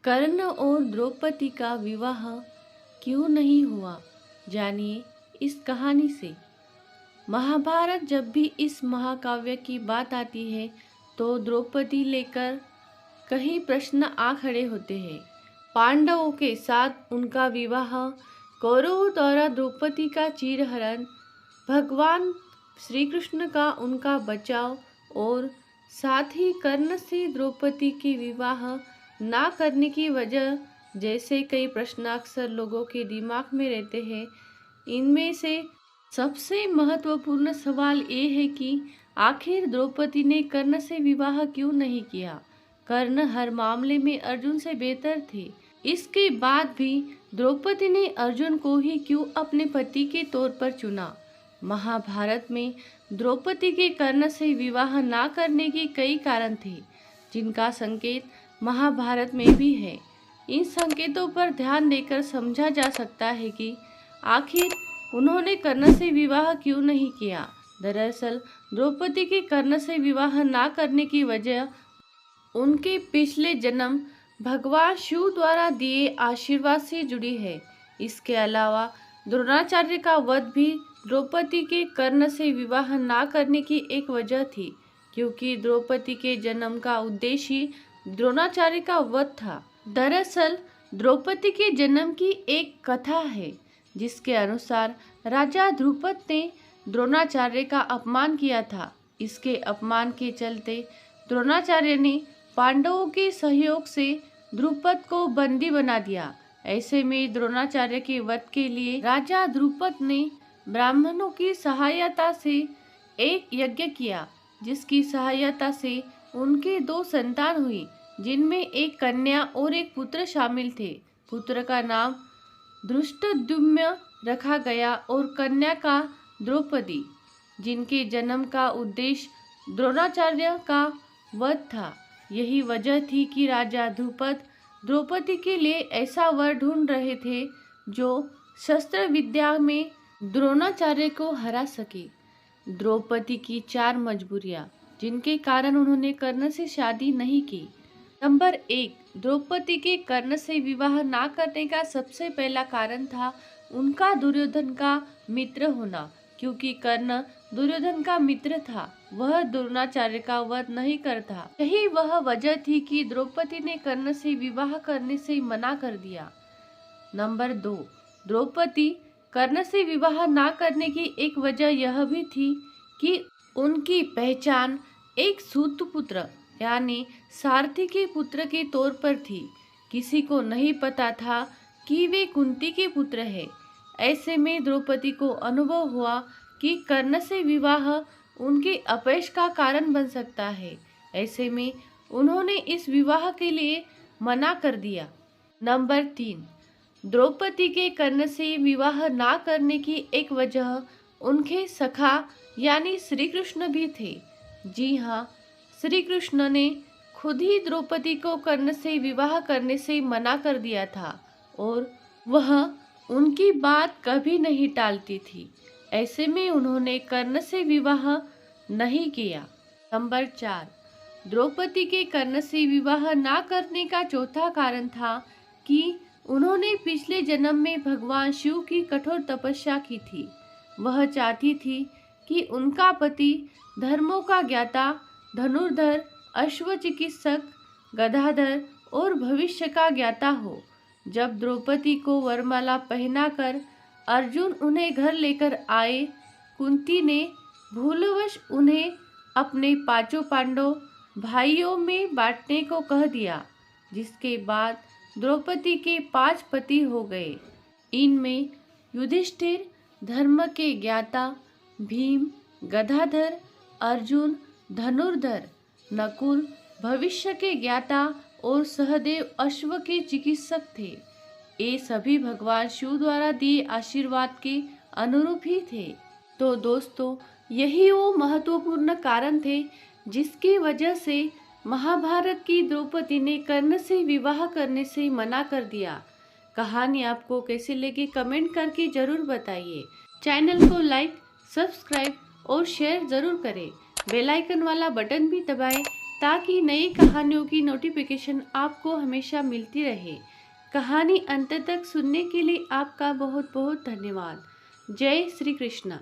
कर्ण और द्रौपदी का विवाह क्यों नहीं हुआ, जानिए इस कहानी से। महाभारत जब भी इस महाकाव्य की बात आती है तो द्रौपदी लेकर कई प्रश्न आ खड़े होते हैं। पांडवों के साथ उनका विवाह, कौरवों द्वारा द्रौपदी का चीरहरण, भगवान श्री कृष्ण का उनका बचाव और साथ ही कर्ण से द्रौपदी के विवाह ना करने की वजह जैसे कई प्रश्न अक्सर लोगों के दिमाग में रहते हैं। इनमें से सबसे महत्वपूर्ण सवाल ये है कि आखिर द्रौपदी ने कर्ण से विवाह क्यों नहीं किया। कर्ण हर मामले में अर्जुन से बेहतर थे। इसके बाद भी द्रौपदी ने अर्जुन को ही क्यों अपने पति के तौर पर चुना। महाभारत में द्रौपदी के कर्ण से विवाह ना करने के कई कारण थे, जिनका संकेत महाभारत में भी है। इन संकेतों पर ध्यान देकर समझा जा सकता है कि आखिर उन्होंने कर्ण से विवाह क्यों नहीं किया। दरअसल द्रौपदी के कर्ण से विवाह ना करने की वजह उनके पिछले जन्म भगवान शिव द्वारा दिए आशीर्वाद से जुड़ी है। इसके अलावा द्रोणाचार्य का वध भी द्रौपदी के कर्ण से विवाह ना करने की एक वजह थी, क्योंकि द्रौपदी के जन्म का उद्देश्य ही द्रोणाचार्य का वध था। दरअसल द्रौपदी के जन्म की एक कथा है, जिसके अनुसार राजा द्रुपद ने द्रोणाचार्य का अपमान किया था। इसके अपमान के चलते द्रोणाचार्य ने पांडवों के सहयोग से द्रुपद को बंदी बना दिया। ऐसे में द्रोणाचार्य के वध के लिए राजा द्रुपद ने ब्राह्मणों की सहायता से एक यज्ञ किया, जिसकी सहायता से उनके 2 संतान हुई, जिनमें एक कन्या और एक पुत्र शामिल थे। पुत्र का नाम धृष्टद्युम्न रखा गया और कन्या का द्रौपदी, जिनके जन्म का उद्देश्य द्रोणाचार्य का वध था। यही वजह थी कि राजा द्रुपद द्रौपदी के लिए ऐसा वर ढूंढ रहे थे जो शस्त्र विद्या में द्रोणाचार्य को हरा सके। द्रौपदी की 4 मजबूरियां, जिनके कारण उन्होंने कर्ण से शादी नहीं की। नंबर 1, द्रौपदी के कर्ण से विवाह ना करने का सबसे पहला कारण था उनका दुर्योधन का मित्र होना। क्योंकि कर्ण दुर्योधन का मित्र था, वह द्रोणाचार्य का वध नहीं करता। यही वह वजह थी कि द्रौपदी ने कर्ण से विवाह करने से मना कर दिया। नंबर 2, द्रौपदी कर्ण से विवाह ना करने की एक वजह यह भी थी कि उनकी पहचान एक सूत पुत्र यानी सारथी के पुत्र के तौर पर थी। किसी को नहीं पता था कि वे कुंती के पुत्र हैं। ऐसे में द्रौपदी को अनुभव हुआ कि कर्ण से विवाह उनके अपयश का कारण बन सकता है। ऐसे में उन्होंने इस विवाह के लिए मना कर दिया। नंबर 3, द्रौपदी के कर्ण से विवाह ना करने की एक वजह उनके सखा यानी श्री कृष्ण भी थे। जी हाँ, श्री कृष्ण ने खुद ही द्रौपदी को कर्ण से विवाह करने से मना कर दिया था और वह उनकी बात कभी नहीं टालती थी। ऐसे में उन्होंने कर्ण से विवाह नहीं किया। नंबर 4, द्रौपदी के कर्ण से विवाह ना करने का चौथा कारण था कि उन्होंने पिछले जन्म में भगवान शिव की कठोर तपस्या की थी। वह चाहती थी कि उनका पति धर्मों का ज्ञाता, धनुर्धर, अश्व चिकित्सक, गदाधर और भविष्य का ज्ञाता हो। जब द्रौपदी को वरमाला पहनाकर अर्जुन उन्हें घर लेकर आए, कुंती ने भूलवश उन्हें अपने 5 पांडव भाइयों में बांटने को कह दिया, जिसके बाद द्रौपदी के 5 पति हो गए। इनमें युधिष्ठिर, धर्म के ज्ञाता, भीम, गदाधर, अर्जुन, धनुर्धर, नकुल, भविष्य के ज्ञाता और सहदेव अश्व के चिकित्सक थे। ये सभी भगवान शिव द्वारा दिए आशीर्वाद के अनुरूप ही थे। तो दोस्तों, यही वो महत्वपूर्ण कारण थे जिसकी वजह से महाभारत की द्रौपदी ने कर्ण से विवाह करने से मना कर दिया। कहानी आपको कैसे लगी कमेंट करके जरूर बताइए। चैनल को लाइक, सब्सक्राइब और शेयर जरूर करें। बेल आइकन वाला बटन भी दबाएं ताकि नई कहानियों की नोटिफिकेशन आपको हमेशा मिलती रहे। कहानी अंत तक सुनने के लिए आपका बहुत बहुत धन्यवाद। जय श्री कृष्ण।